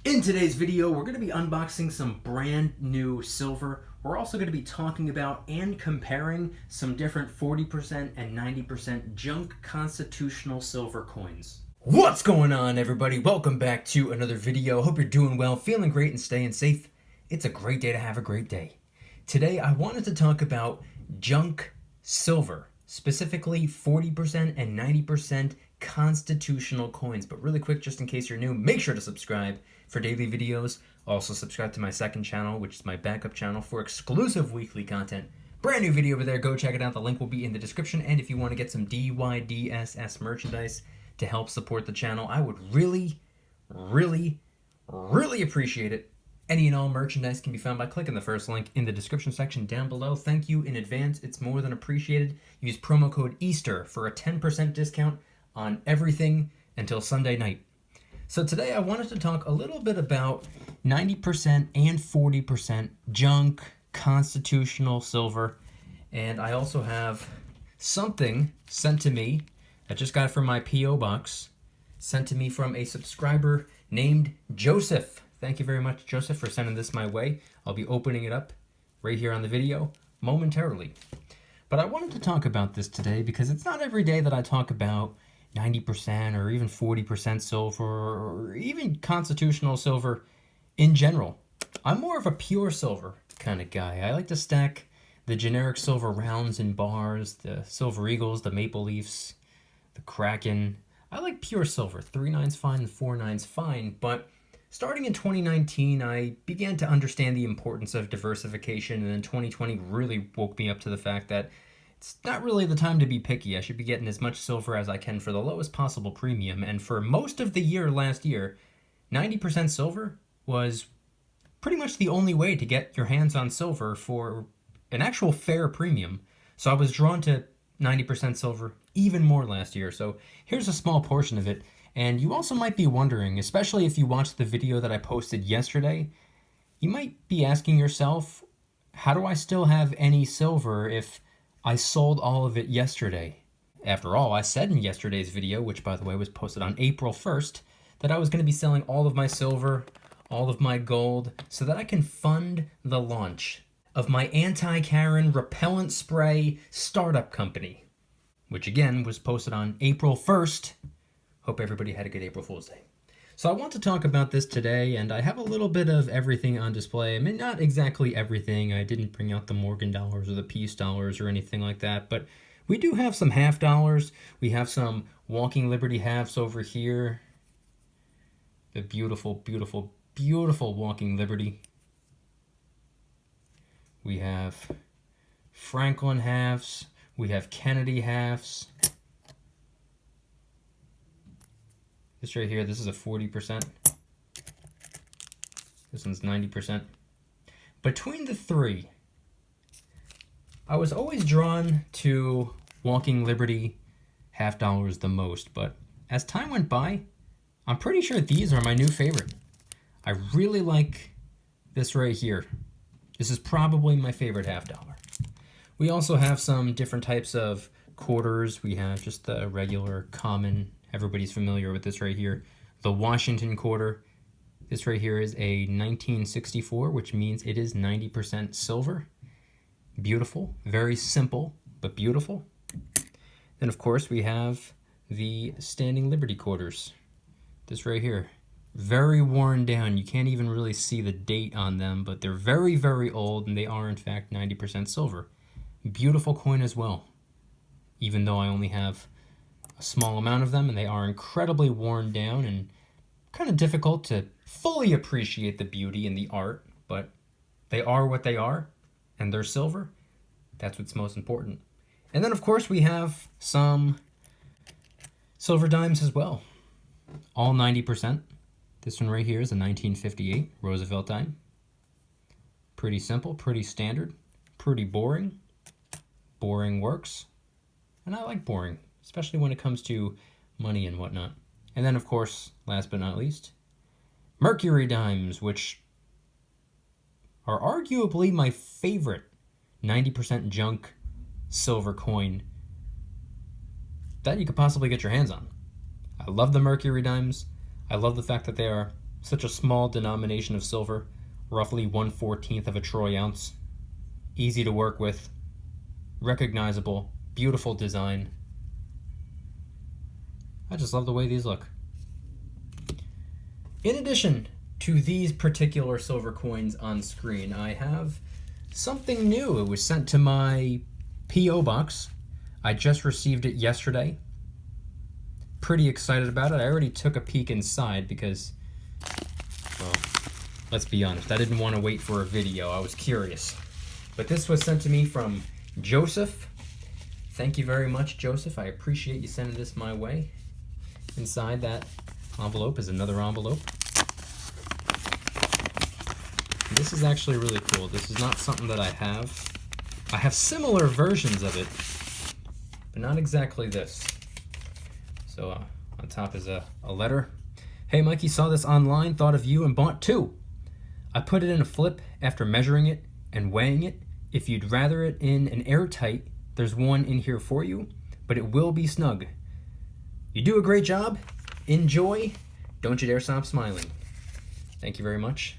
In today's video, we're going to be unboxing some brand new silver. We're also going to be talking about and comparing some different 40% and 90% junk constitutional silver coins. What's going on, everybody? Welcome back to another video. Hope you're doing well, feeling great, and staying safe. It's a great day to have a great day. Today, I wanted to talk about junk silver, specifically 40% and 90% constitutional coins. But really quick, just in case you're new, make sure to subscribe for daily videos. Also subscribe to my second channel, which is my backup channel, for exclusive weekly content. Brand new video over there. Go check it out. The link will be in the description. And if you want to get some DYDSS merchandise to help support the channel, I would really appreciate it. Any and all merchandise can be found by clicking the first link in the description section down below. Thank you in advance. It's more than appreciated. Use promo code EASTER for a 10% discount on everything until Sunday night. So today I wanted to talk a little bit about 90% and 40% junk constitutional silver. And I also have something sent to me. I just got it from my P.O. box, sent to me from a subscriber named Joseph. Thank you very much, Joseph, for sending this my way. I'll be opening it up right here on the video momentarily. But I wanted to talk about this today because it's not every day that I talk about 90% or even 40% silver or even constitutional silver in general. I'm more of a pure silver kind of guy. I like to stack the generic silver rounds and bars, the silver eagles, the maple leafs, the kraken. I like pure silver. 3/9's fine and 4/9's fine, but starting in 2019, I began to understand the importance of diversification, and then 2020 really woke me up to the fact that it's not really the time to be picky. I should be getting as much silver as I can for the lowest possible premium. And for most of the year last year, 90% silver was pretty much the only way to get your hands on silver for an actual fair premium. So I was drawn to 90% silver even more last year. So here's a small portion of it. And you also might be wondering, especially if you watched the video that I posted yesterday, you might be asking yourself, how do I still have any silver if I sold all of it yesterday? After all, I said in yesterday's video, which by the way was posted on April 1st, that I was going to be selling all of my silver, all of my gold, so that I can fund the launch of my anti-Karen repellent spray startup company, which again was posted on April 1st. Hope everybody had a good April Fool's Day. So I want to talk about this today, and I have a little bit of everything on display. I mean, not exactly everything. I didn't bring out the Morgan dollars or the Peace dollars or anything like that, but we do have some half dollars. We have some Walking Liberty halves over here. The beautiful, beautiful, beautiful Walking Liberty. We have Franklin halves. We have Kennedy halves. This right here, this is a 40%. This one's 90%. Between the three, I was always drawn to Walking Liberty half dollars the most, but as time went by, I'm pretty sure these are my new favorite. I really like this right here. This is probably my favorite half dollar. We also have some different types of quarters. We have just the regular common, everybody's familiar with this right here, the Washington quarter. This right here is a 1964, which means it is 90% silver. Beautiful, very simple, but beautiful. Then of course we have the Standing Liberty quarters. This right here, very worn down. You can't even really see the date on them, but they're very, very old, and they are in fact 90% silver. Beautiful coin as well, even though I only have a small amount of them, and they are incredibly worn down and kind of difficult to fully appreciate the beauty and the art, but they are what they are, and they're silver. That's what's most important. And then of course we have some silver dimes as well, all 90%. This one right here is a 1958 Roosevelt dime. Pretty simple, pretty standard, pretty boring. Boring works, and I like boring, especially when it comes to money and whatnot. And then, of course, last but not least, Mercury dimes, which are arguably my favorite 90% junk silver coin that you could possibly get your hands on. I love the Mercury dimes. I love the fact that they are Such a small denomination of silver, roughly 1/14 of a troy ounce. Easy to work with, recognizable, beautiful design. I just love the way these look. In addition to these particular silver coins on screen, I have something new. It was sent to my P.O. box. I just received it yesterday. Pretty excited about it. I already took a peek inside because, well, let's be honest, I didn't want to wait for a video. I was curious. But this was sent to me from Joseph. Thank you very much, Joseph. I appreciate you sending this my way. Inside that envelope is another envelope. This is actually really cool. This is not something that I have. I have similar versions of it, but not exactly this. So on top is a letter. Hey Mikey, saw this online, thought of you and bought 2. I put it in a flip after measuring it and weighing it. If you'd rather it in an airtight, there's one in here for you, but it will be snug. You do a great job. Enjoy. Don't you dare stop smiling. Thank you very much,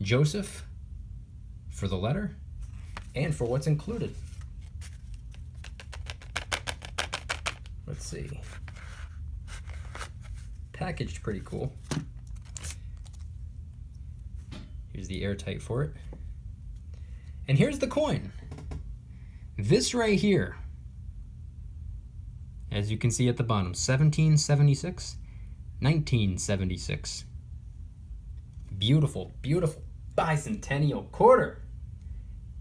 Joseph, for the letter and for what's included. Let's see. Packaged pretty cool. Here's the airtight for it. And here's the coin. This right here, as you can see at the bottom, 1776, 1976. Beautiful, beautiful bicentennial quarter.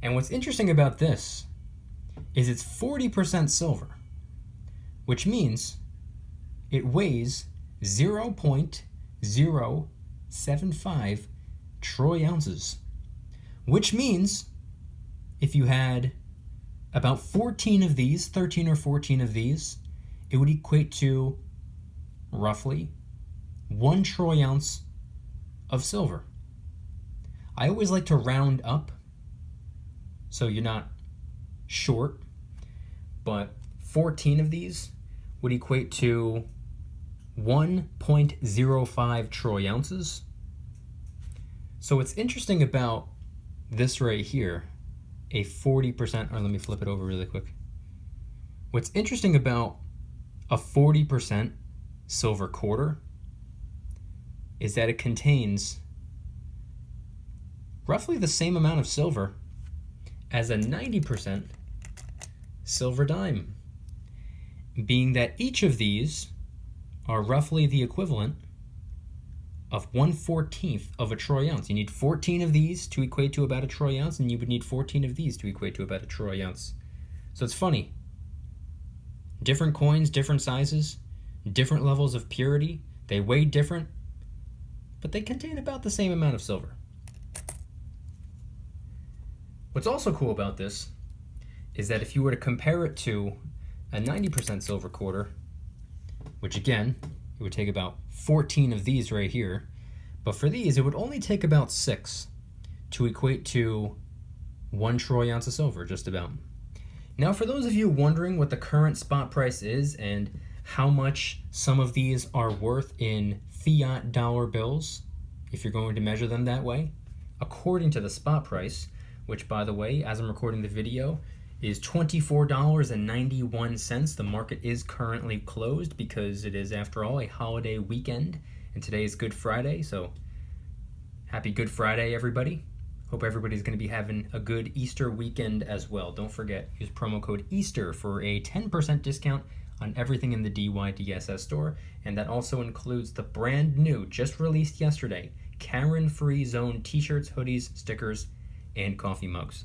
And what's interesting about this is it's 40% silver, which means it weighs 0.075 troy ounces, which means if you had about 14 of these, 13 or 14 of these, it would equate to roughly 1 troy ounce of silver. I always like to round up so you're not short, but 14 of these would equate to 1.05 troy ounces. So what's interesting about this right here, a 40%, or let me flip it over really quick. What's interesting about a 40% silver quarter is that it contains roughly the same amount of silver as a 90% silver dime, being that each of these are roughly the equivalent of 1/14 of a troy ounce. You need 14 of these to equate to about a troy ounce, and you would need 14 of these to equate to about a troy ounce. So it's funny. Different coins, different sizes, different levels of purity. They weigh different, but they contain about the same amount of silver. What's also cool about this is that if you were to compare it to a 90% silver quarter, which again, it would take about 14 of these right here, but for these, it would only take about 6 to equate to 1 troy ounce of silver, just about. Now, for those of you wondering what the current spot price is and how much some of these are worth in fiat dollar bills, if you're going to measure them that way, according to the spot price, which, by the way, as I'm recording the video, is $24.91. The market is currently closed because it is, after all, a holiday weekend, and today is Good Friday, so happy Good Friday, everybody. Hope everybody's going to be having a good Easter weekend as well. Don't forget, use promo code EASTER for a 10% discount on everything in the DYDSS store, and that also includes the brand new, just released yesterday, Karen-free zone t-shirts, hoodies, stickers, and coffee mugs.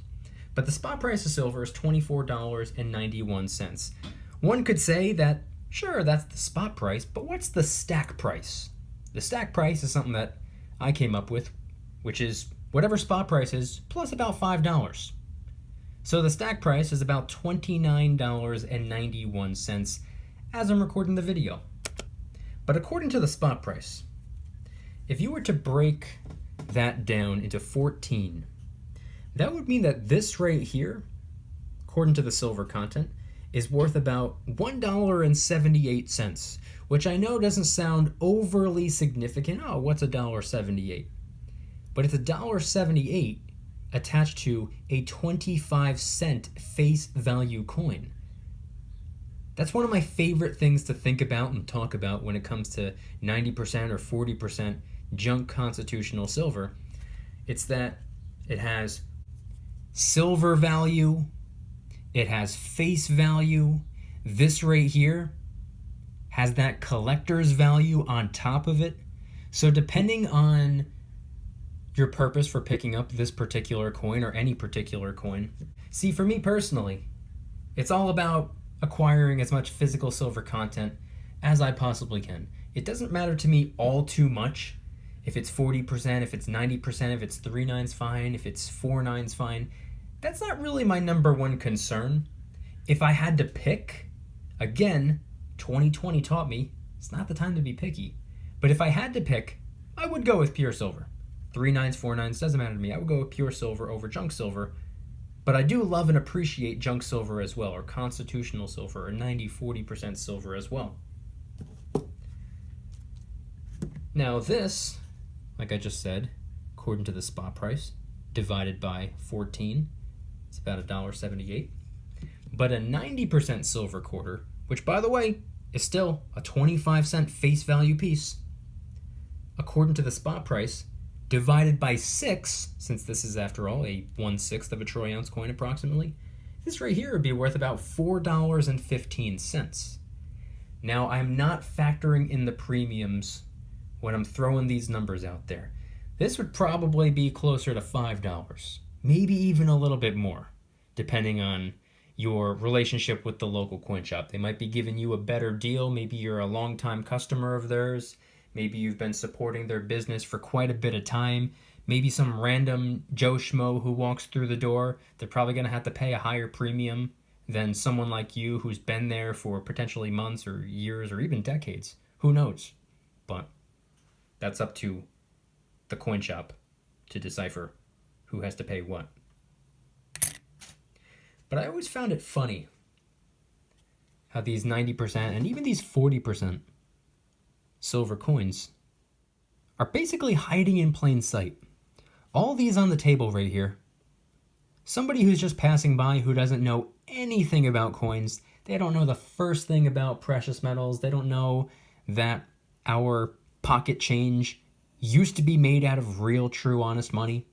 But the spot price of silver is $24.91. One could say that, sure, that's the spot price, but what's the stack price? The stack price is something that I came up with, which is whatever spot price is plus about $5. So the stack price is about $29.91 as I'm recording the video. But according to the spot price, if you were to break that down into 14, that would mean that this right here, according to the silver content, is worth about $1.78, which I know doesn't sound overly significant. Oh, what's $1.78? But it's $1.78 attached to a 25-cent face value coin. That's one of my favorite things to think about and talk about when it comes to 90% or 40% junk constitutional silver. It's that it has silver value, it has face value. This right here has that collector's value on top of it. So depending on your purpose for picking up this particular coin or any particular coin. See, for me personally, it's all about acquiring as much physical silver content as I possibly can. It doesn't matter to me all too much if it's 40%, if it's 90%, if it's 3 nines fine, if it's 4 nines fine. That's not really my number one concern. If I had to pick, again, 2020 taught me it's not the time to be picky. But if I had to pick, I would go with pure silver. 3 nines, 4 nines, doesn't matter to me. I would go with pure silver over junk silver. But I do love and appreciate junk silver as well, or constitutional silver, or 90-40% silver as well. Now this, like I just said, according to the spot price, divided by 14, it's about $1.78. But a 90% silver quarter, which by the way is still a 25-cent face value piece, according to the spot price, divided by 6, since this is after all a 1/6 of a troy ounce coin approximately, this right here would be worth about $4.15. Now I'm not factoring in the premiums when I'm throwing these numbers out there. This would probably be closer to $5, maybe even a little bit more, depending on your relationship with the local coin shop. They might be giving you a better deal. Maybe you're a longtime customer of theirs. Maybe you've been supporting their business for quite a bit of time. Maybe some random Joe Schmo who walks through the door, they're probably going to have to pay a higher premium than someone like you who's been there for potentially months or years or even decades. Who knows? But that's up to the coin shop to decipher who has to pay what. But I always found it funny how these 90% and even these 40% silver coins are basically hiding in plain sight. All these on the table right here, somebody who's just passing by who doesn't know anything about coins, they don't know the first thing about precious metals, they don't know that our pocket change used to be made out of real, true, honest money,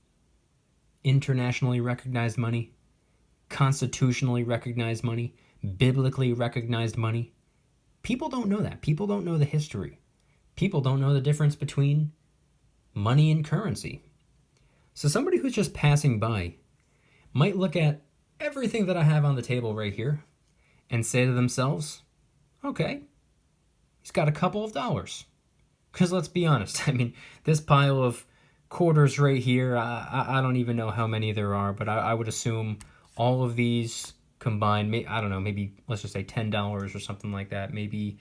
internationally recognized money, constitutionally recognized money, biblically recognized money. People don't know that. People don't know the history. People don't know the difference between money and currency. So somebody who's just passing by might look at everything that I have on the table right here and say to themselves, okay, he's got a couple of dollars. Because let's be honest, I mean, this pile of quarters right here, I don't even know how many there are, but I would assume all of these combined, I don't know, maybe let's just say $10 or something like that, maybe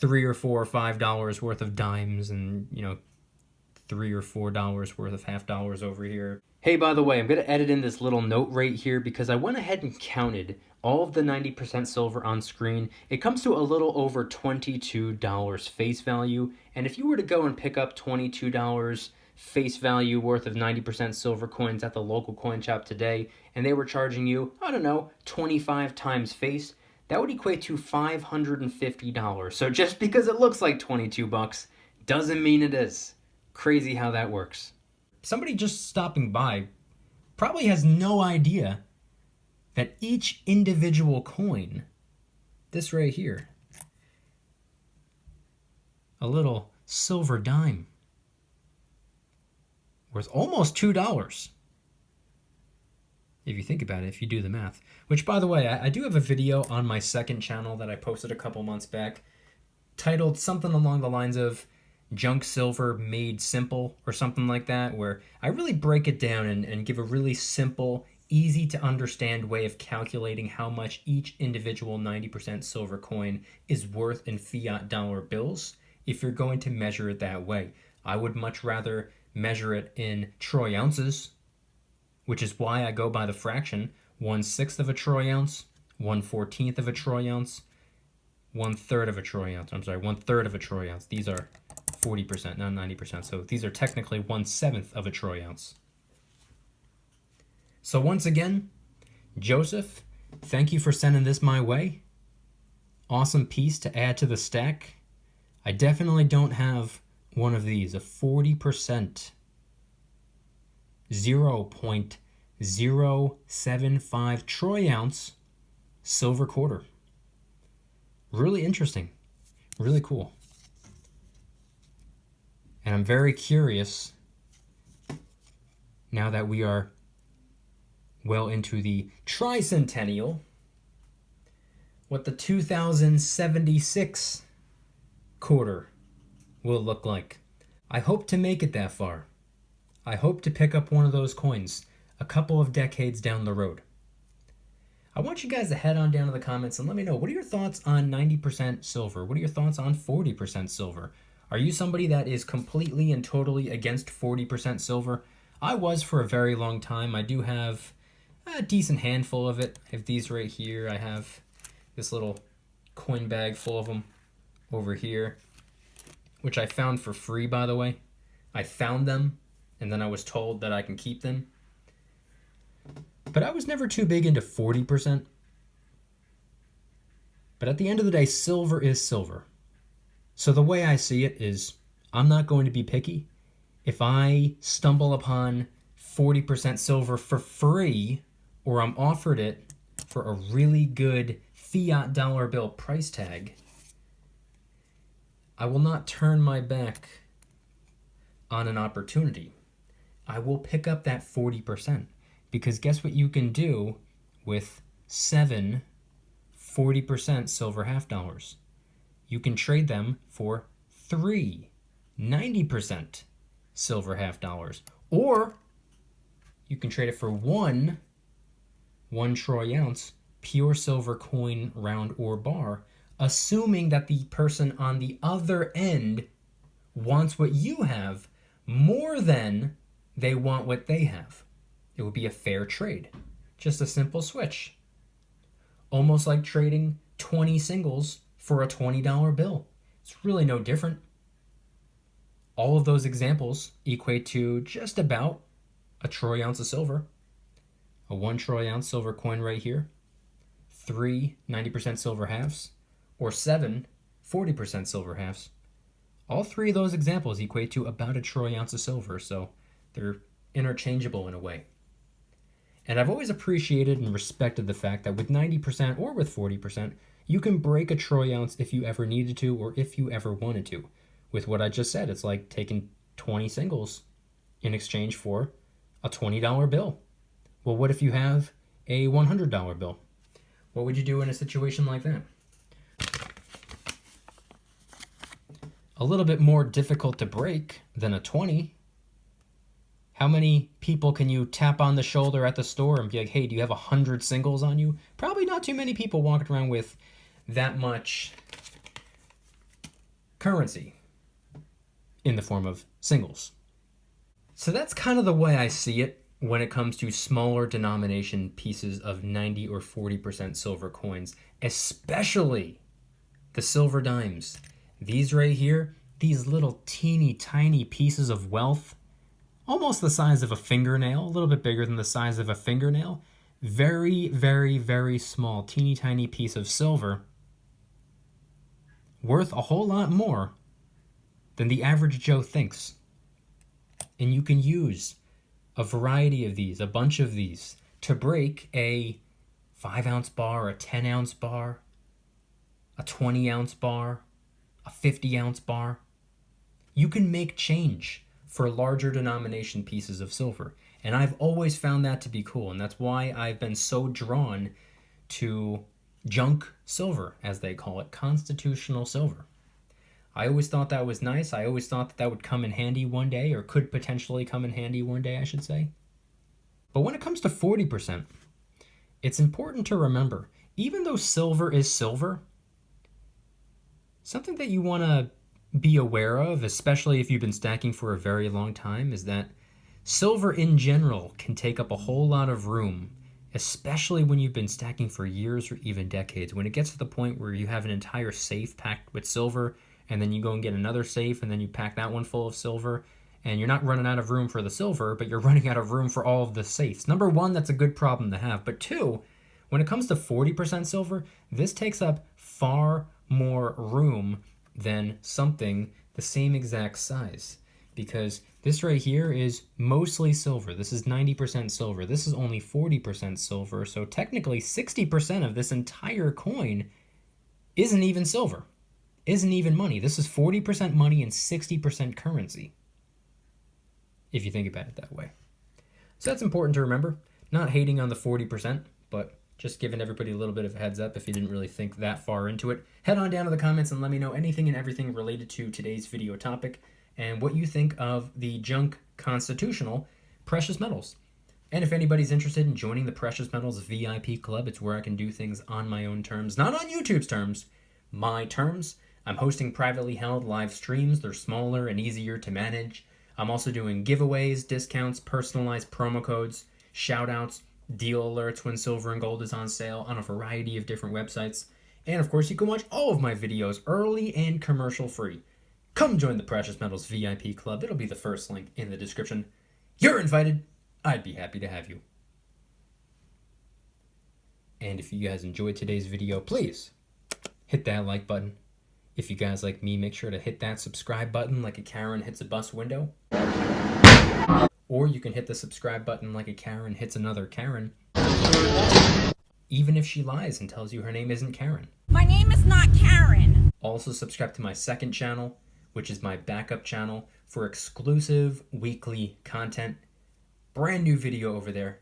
$3 or $4 or $5 worth of dimes, and $3 or $4 worth of half dollars over here. Hey, by the way, I'm going to edit in this little note right here because I went ahead and counted all of the 90% silver on screen. It comes to a little over $22 face value, and if you were to go and pick up $22 face value worth of 90% silver coins at the local coin shop today, and they were charging you, I don't know, 25 times face, that would equate to $550. So just because it looks like 22 bucks doesn't mean it is. Crazy how that works. Somebody just stopping by probably has no idea that each individual coin, this right here, a little silver dime, worth almost $2. If you think about it, if you do the math. Which, by the way, I do have a video on my second channel that I posted a couple months back titled something along the lines of Junk Silver Made Simple or something like that, where I really break it down and give a really simple, easy to understand way of calculating how much each individual 90% silver coin is worth in fiat dollar bills if you're going to measure it that way. I would much rather measure it in troy ounces, which is why I go by the fraction, 1/6 of a troy ounce 1/14 of a troy ounce, 1/3 of a troy ounce. I'm sorry, 1/3 of a troy ounce. These are 40%, not 90%. So these are technically 1/7 of a troy ounce. So once again, Joseph, thank you for sending this my way. Awesome piece to add to the stack. I definitely don't have one of these, a 40%, 0.075 troy ounce silver quarter. Really interesting, really cool. And I'm very curious, now that we are well into the tricentennial, what the 2076 quarter will look like. I hope to make it that far. I hope to pick up one of those coins a couple of decades down the road. I want you guys to head on down to the comments and let me know, what are your thoughts on 90% silver? What are your thoughts on 40% silver? Are you somebody that is completely and totally against 40% silver? I was for a very long time. I do have a decent handful of it. I have these right here. I have this little coin bag full of them over here, which I found for free, by the way. I found them, and then I was told that I can keep them. But I was never too big into 40%. But at the end of the day, silver is silver. So the way I see it is, I'm not going to be picky. If I stumble upon 40% silver for free, or I'm offered it for a really good fiat dollar bill price tag, I will not turn my back on an opportunity. I will pick up that 40%, because guess what you can do with 7 40% silver half dollars? You can trade them for 3 90% silver half dollars, or you can trade it for one troy ounce pure silver coin, round or bar, assuming that the person on the other end wants what you have more than they want what they have. It would be a fair trade. Just a simple switch. Almost like trading 20 singles for a $20 bill. It's really no different. All of those examples equate to just about a troy ounce of silver. A 1 troy ounce silver coin right here. 3 90% silver halves, or 7 40% silver halves. All three of those examples equate to about a troy ounce of silver, so they're interchangeable in a way. And I've always appreciated and respected the fact that with 90% or with 40%, you can break a troy ounce if you ever needed to, or if you ever wanted to. With what I just said, it's like taking 20 singles in exchange for a $20 bill. Well, what if you have a $100 bill? What would you do in a situation like that? A little bit more difficult to break than a 20. How many people can you tap on the shoulder at the store and be like, hey, do you have 100 singles on you? Probably not too many people walking around with that much currency in the form of singles. So that's kind of the way I see it when it comes to smaller denomination pieces of 90 or 40% silver coins, especially the silver dimes. These right here, these little teeny tiny pieces of wealth, almost the size of a fingernail, a little bit bigger than the size of a fingernail. Very, very, very small, teeny tiny piece of silver, worth a whole lot more than the average Joe thinks. And you can use a variety of these, a bunch of these, to break a 5-ounce bar, a 10-ounce bar, a 20-ounce bar, a 50-ounce bar. You can make change for larger denomination pieces of silver. And I've always found that to be cool. And that's why I've been so drawn to junk silver, as they call it, constitutional silver. I always thought that was nice. I always thought that that would come in handy one day, or could potentially come in handy one day, I should say. But when it comes to 40%, it's important to remember, even though silver is silver, something that you want to be aware of, especially if you've been stacking for a very long time, is that silver in general can take up a whole lot of room, especially when you've been stacking for years or even decades. When it gets to the point where you have an entire safe packed with silver, and then you go and get another safe, and then you pack that one full of silver, and you're not running out of room for the silver, but you're running out of room for all of the safes. Number one, that's a good problem to have. But two, when it comes to 40% silver, this takes up far more room than something the same exact size. Because this right here is mostly silver. This is 90% silver. This is only 40% silver. So technically 60% of this entire coin isn't even silver, isn't even money. This is 40% money and 60% currency, if you think about it that way. So that's important to remember. Not hating on the 40%, but just giving everybody a little bit of a heads up if you didn't really think that far into it. Head on down to the comments and let me know anything and everything related to today's video topic and what you think of the junk constitutional precious metals. And if anybody's interested in joining the Precious Metals VIP Club, it's where I can do things on my own terms, not on YouTube's terms, my terms. I'm hosting privately held live streams. They're smaller and easier to manage. I'm also doing giveaways, discounts, personalized promo codes, shout outs, deal alerts when silver and gold is on sale on a variety of different websites. And of course, you can watch all of my videos early and commercial free. Come join the Precious Metals VIP Club. It'll be the first link in the description. You're invited. I'd be happy to have you. And if you guys enjoyed today's video, please hit that like button. If you guys like me, make sure to hit that subscribe button like a Karen hits a bus window. Or you can hit the subscribe button like a Karen hits another Karen. Even if she lies and tells you her name isn't Karen. My name is not Karen. Also subscribe to my second channel, which is my backup channel for exclusive weekly content. Brand new video over there.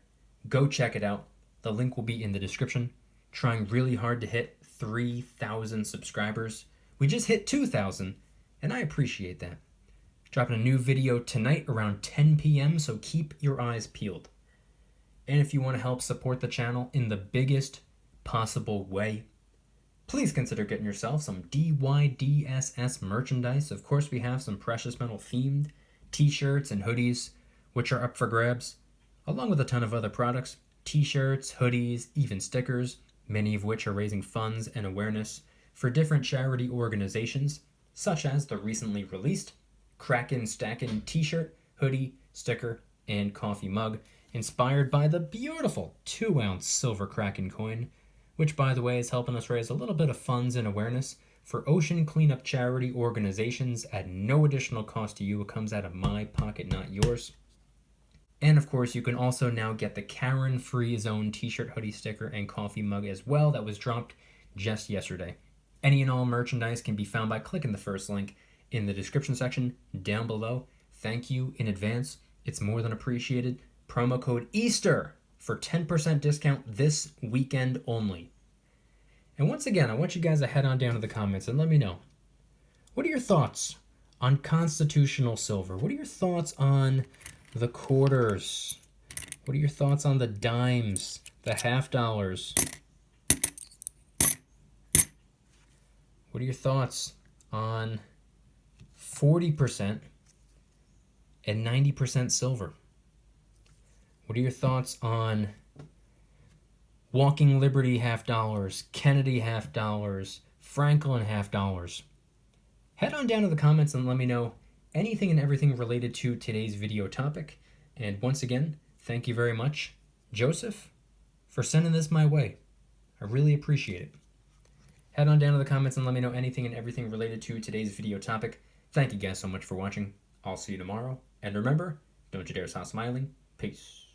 Go check it out. The link will be in the description. Trying really hard to hit 3,000 subscribers. We just hit 2,000, and I appreciate that. Dropping a new video tonight around 10 p.m., so keep your eyes peeled. And if you want to help support the channel in the biggest possible way, please consider getting yourself some DYDSS merchandise. Of course, we have some precious metal themed t-shirts and hoodies, which are up for grabs, along with a ton of other products, t-shirts, hoodies, even stickers, many of which are raising funds and awareness for different charity organizations, such as the recently released Kraken Stackin' t-shirt, hoodie, sticker, and coffee mug, inspired by the beautiful 2-ounce silver Kraken coin, which, by the way, is helping us raise a little bit of funds and awareness for ocean cleanup charity organizations at no additional cost to you. It comes out of my pocket, not yours. And of course, you can also now get the Karen Free Zone t-shirt, hoodie, sticker, and coffee mug as well. That was dropped just yesterday. Any and all merchandise can be found by clicking the first link in the description section down below. Thank you in advance. It's more than appreciated. Promo code EASTER for 10% discount this weekend only. And once again, I want you guys to head on down to the comments and let me know. What are your thoughts on constitutional silver? What are your thoughts on the quarters? What are your thoughts on the dimes, the half dollars? What are your thoughts on 40% and 90% silver? What are your thoughts on Walking Liberty half dollars, Kennedy half dollars, Franklin half dollars? Head on down to the comments and let me know anything and everything related to today's video topic. And once again, thank you very much, Joseph, for sending this my way. I really appreciate it. Head on down to the comments and let me know anything and everything related to today's video topic. Thank you guys so much for watching. I'll see you tomorrow. And remember, don't you dare stop smiling. Peace.